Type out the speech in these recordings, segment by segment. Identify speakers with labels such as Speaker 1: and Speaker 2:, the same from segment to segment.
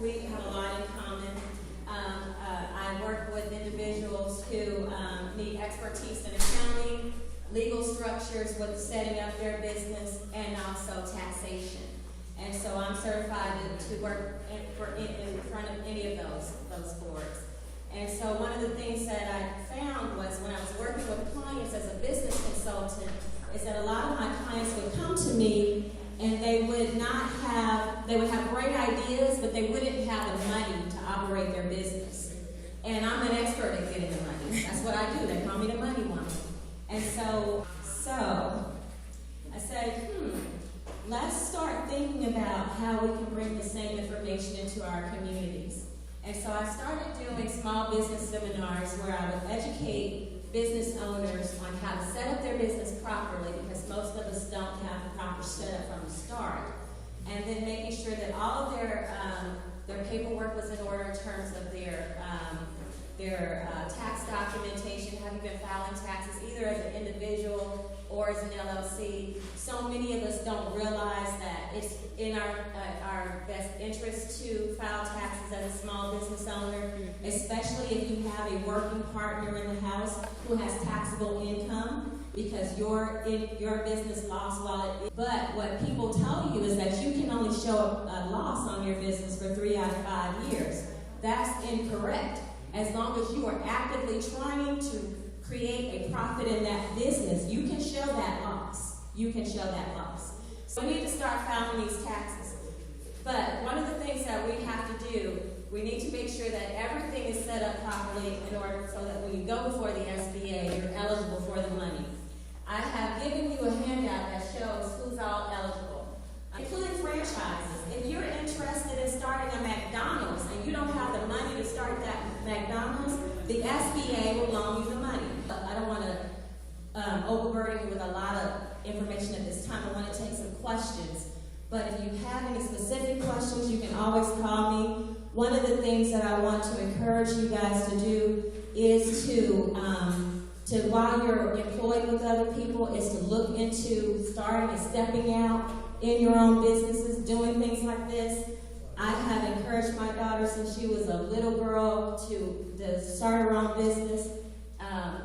Speaker 1: We have a lot in common. I work with individuals who need expertise in accounting, legal structures with setting up their business, and also taxation. And so I'm certified to work in front of any of those boards. And so one of the things that I found was when I was working with clients as a business consultant is that a lot of my clients would come to me and they would have great ideas, but they wouldn't have the money to operate their business. And I'm an expert at getting the money. That's what I do. They call me the money woman. And so I said, let's start thinking about how we can bring the same information into our communities. And so I started doing small business seminars where I would educate business owners on how to set up their business properly, because most of us don't have the proper setup from the start. And then making sure that all of their paperwork was in order in terms of their tax documentation. Have you been filing taxes either as an individual or as an LLC? So many of us don't realize that it's in our best interest to file taxes as a small business owner, especially if you have a working partner in the house who has taxable income, because your business lost but what people tell you is that you can only show a loss on your business for 3 out of 5 years. That's incorrect. As long as you are actively trying to create a profit in that business, you can show that loss. You can show that loss. So we need to start filing these taxes. But one of the things that we have to do, we need to make sure that everything is set up properly in order so that when you go before the SBA, you're eligible for the money. I have given you a handout that shows who's all eligible, including franchises. If you're interested in starting a McDonald's and you don't have the money to start that McDonald's, the SBA will loan you the money. I don't want to overburden you with a lot of information at this time. I want to take some questions. But if you have any specific questions, you can always call me. One of the things that I want to encourage you guys to do is to while you're employed with other people, is to look into starting and stepping out in your own businesses, doing things like this. I have encouraged my daughter since she was a little girl to start her own business. I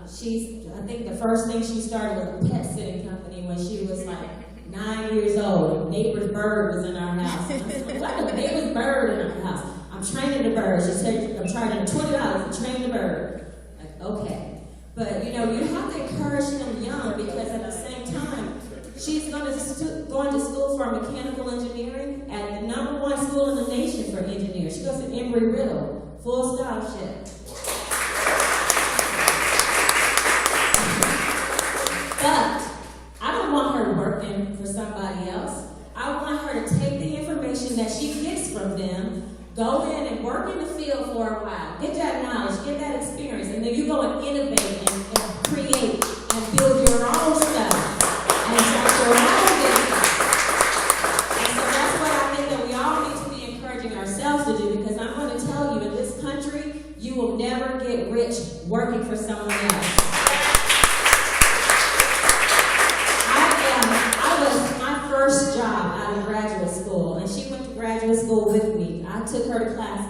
Speaker 1: think the first thing she started was a pet sitting company when she was like 9 years old. A neighbor's bird was in our house. And I said, what? A neighbor's bird in our house. I'm training the bird. She said, I'm charging $20 to train the bird. Like, okay. But, you have to encourage them young, because at the same time, she's going to school for mechanical engineering at the #1 school in the nation for engineers. She goes to Embry-Riddle, full scholarship. But I don't want her working for somebody else. I want her to take the information that she gets from them, go in and work in the field for a while, get that knowledge, get that experience, and then you go and innovate and create and build your own stuff and start your own business. And so that's what I think that we all need to be encouraging ourselves to do, because I'm going to tell you, in this country, you will never get rich working for someone else. First job out of graduate school, and she went to graduate school with me. I took her to class.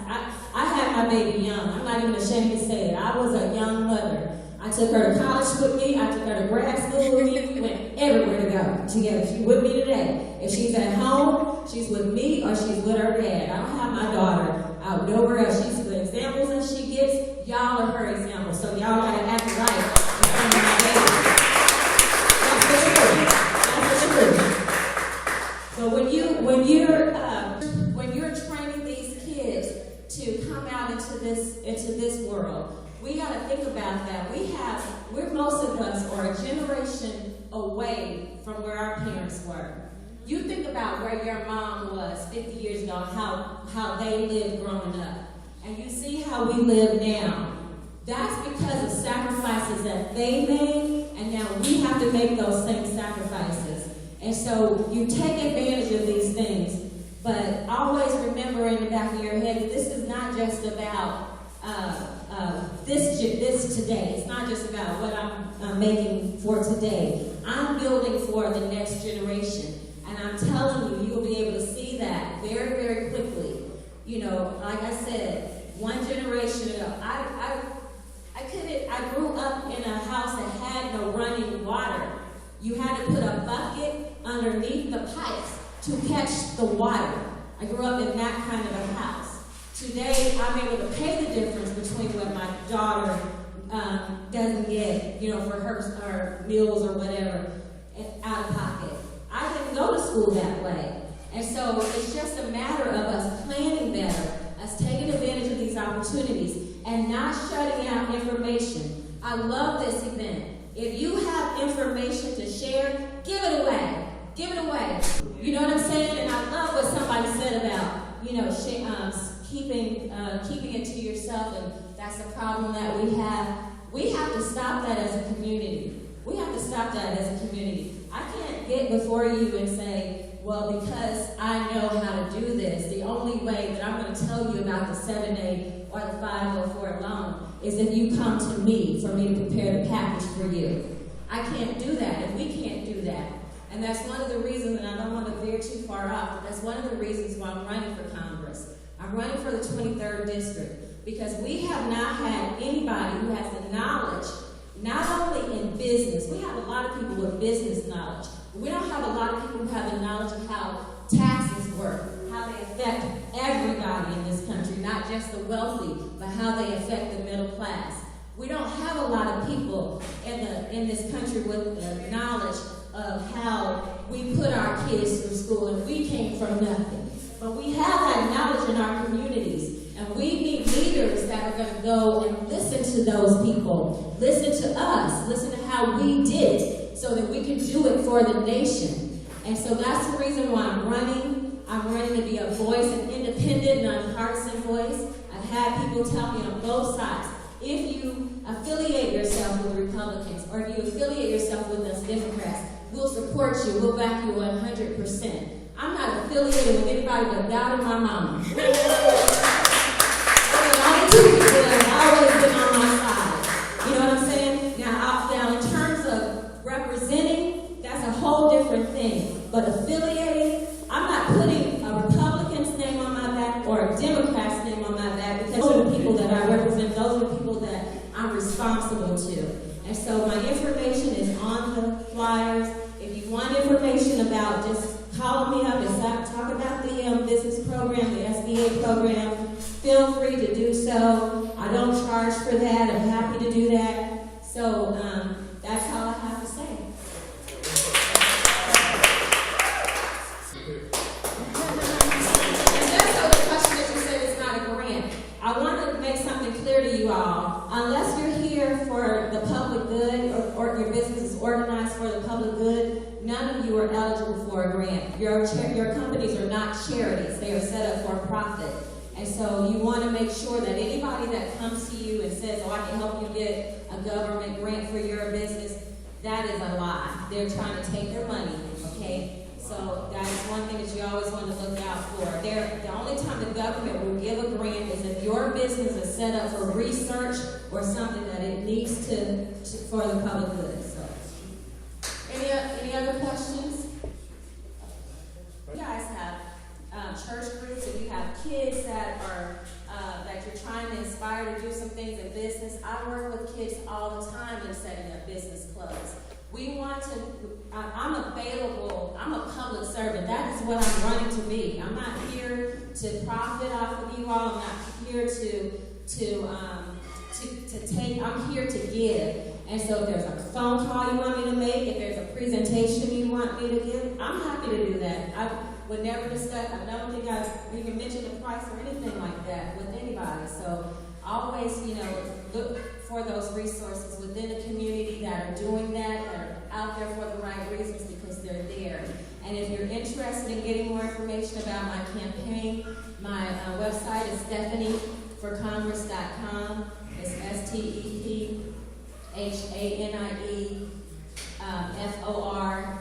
Speaker 1: I had my baby young. I'm not even ashamed to say it. I was a young mother. I took her to college with me. I took her to grad school with me. We went everywhere to go together. She's with me today. If she's at home, she's with me or she's with her dad. I don't have my daughter out nowhere else. She's the examples that she gets. Y'all are her examples, so y'all gotta act right in front of my baby. That's the truth. That's the truth. So when you're training these kids to come out into this world, we got to think about that. We're most of us are a generation away from where our parents were. You think about where your mom was 50 years ago, how they lived growing up, and you see how we live now. That's because of sacrifices that they made, and now we have to make those same sacrifices. And so you take advantage of these things, but always remember in the back of your head that this is not just about this today. It's not just about what I'm making for today. I'm building for the next generation, and I'm telling you, you will be able to see that very, very quickly. like I said, one generation ago, I grew up in a house that had no running water. You had to put a bucket underneath the pipes to catch the water. I grew up in that kind of a house. Today, I'm able to pay the difference between what my daughter doesn't get, for her meals or whatever, out of pocket. I didn't go to school that way. And so it's just a matter of us planning better, us taking advantage of these opportunities, and not shutting out information. I love this event. If you have information to share, give it away. Give it away. You know what I'm saying? And I love what somebody said about, keeping it to yourself, and that's a problem that we have. We have to stop that as a community. We have to stop that as a community. I can't get before you and say, well, because I know how to do this, the only way that I'm going to tell you about the 7A or the 504 loan is if you come to me for me to prepare the package for you. I can't do that if we can't do that. And that's one of the reasons, and I don't want to veer too far off, but that's one of the reasons why I'm running for Congress. I'm running for the 23rd District because we have not had anybody who has the knowledge, not only in business. We have a lot of people with business knowledge, but we don't have a lot of people who have the knowledge of how taxes work, how they affect everybody in this country, not just the wealthy, but how they affect the middle class. We don't have a lot of people in this country with the knowledge of how we put our kids through school, and we came from nothing. But we have that knowledge in our communities, and we need leaders that are going to go and listen to those people, listen to us, listen to how we did it, so that we can do it for the nation. And so that's the reason why I'm running. I'm running to be a voice, an independent, nonpartisan voice. I've had people tell me on both sides, if you affiliate yourself with Republicans, or if you affiliate yourself with us Democrats, we'll support you, we'll back you 100%. I'm not affiliated with anybody but God and my mama. They're the only two people that have always been on my side. You know what I'm saying? Now in terms of representing, that's a whole different thing. But affiliating, I'm not putting a Republican's name on my back or a Democrat's name on my back, because those are the people that I represent, those are the people that I'm responsible to. And so my information is on the flyers. If you want information about, just call me up and talk about the business program, the SBA program. Feel free to do so. I don't charge for that. I'm happy to do that. So that's all I have to say. And just so the question that you said is not a grant, I want to make something clear to you all. Unless you're here for the public good, or your business is organized for the public good, none of you are eligible for a grant. Your companies are not charities. They are set up for a profit. And so you want to make sure that anybody that comes to you and says, oh, I can help you get a government grant for your business, that is a lie. They're trying to take their money, okay? So that is one thing that you always want to look out for. The only time the government will give a grant is if your business is set up for research or something that it needs for the public good. So, any other questions? You guys have church groups, if you have kids that are that you're trying to inspire to do some things in business. I work with kids all the time in setting up business clubs. I'm available. I'm a public servant. That is what I'm running to be. I'm not here to profit off of you all. I'm not here to take. I'm here to give. And so if there's a phone call you want me to make, if there's a presentation you want me to give, I'm happy to do that. I would never discuss. I don't think I've even mentioned the price or anything like that with anybody. So always, look for those resources within the community that are doing that are out there for the right reasons, because they're there. And if you're interested in getting more information about my campaign, my website is stephanieforcongress.com. It's STEPHANIE FOR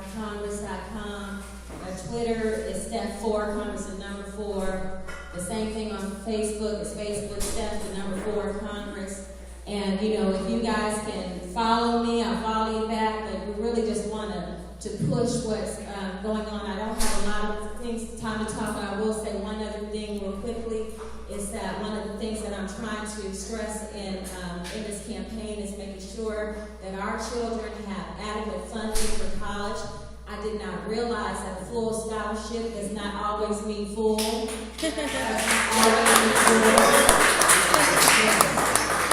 Speaker 1: Twitter is Steph4Congress, the number 4. The same thing on Facebook. It's Facebook Steph, the number 4 Congress. And if you guys can follow me, I'll follow you back. But we really just want to push what's going on. I don't have a lot of time to talk about. I will say one other thing real quickly. I'm trying to stress in this campaign is making sure that our children have adequate funding for college. I did not realize that full scholarship does not always mean full. Does not always mean full.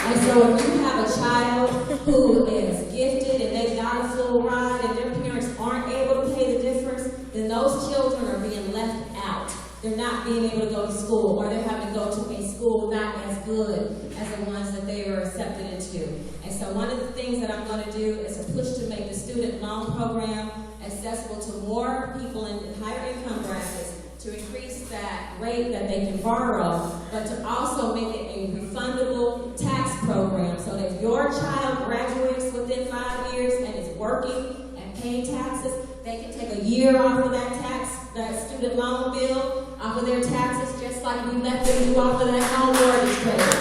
Speaker 1: And so if you have a child who is gifted and they got a full ride and their parents aren't able to pay the difference, then those children are being left out. They're not being able to go to school, or they're having to go to a school not as good as the ones that they were accepted into. And so one of the things that I'm going to do is a push to make the student loan program accessible to more people in higher income brackets, to increase that rate that they can borrow, but to also make it a refundable tax program so that if your child graduates within 5 years and is working and paying taxes, they can take a year off of that student loan bill, off of their taxes, just like we let them do off of that home mortgage payment.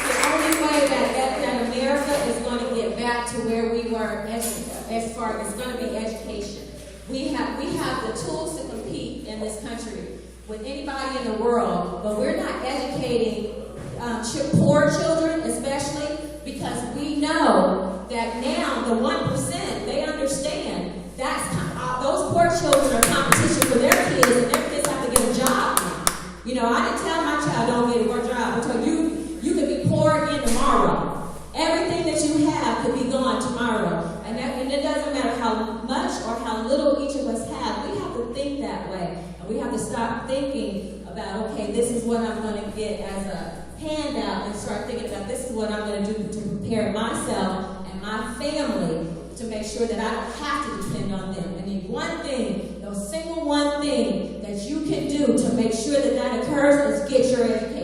Speaker 1: The only way that America is going to get back to where we were as far as going to be education. We have the tools to compete in this country with anybody in the world, but we're not educating poor children, especially because we know that now the 1%, they understand those poor children are competition for their kids, and their kids have to get a job now. You know, I didn't tell my child don't get a job. I told you could be poor again tomorrow. Everything that you have could be gone tomorrow. And it doesn't matter how much or how little each of us have. We have to think that way. And we have to stop thinking about, okay, this is what I'm going to get as a handout, and start thinking about this is what I'm going to do to prepare myself and my family to make sure that I don't have to depend on them. And the one thing, the single one thing that you can do to make sure that that occurs is get your education.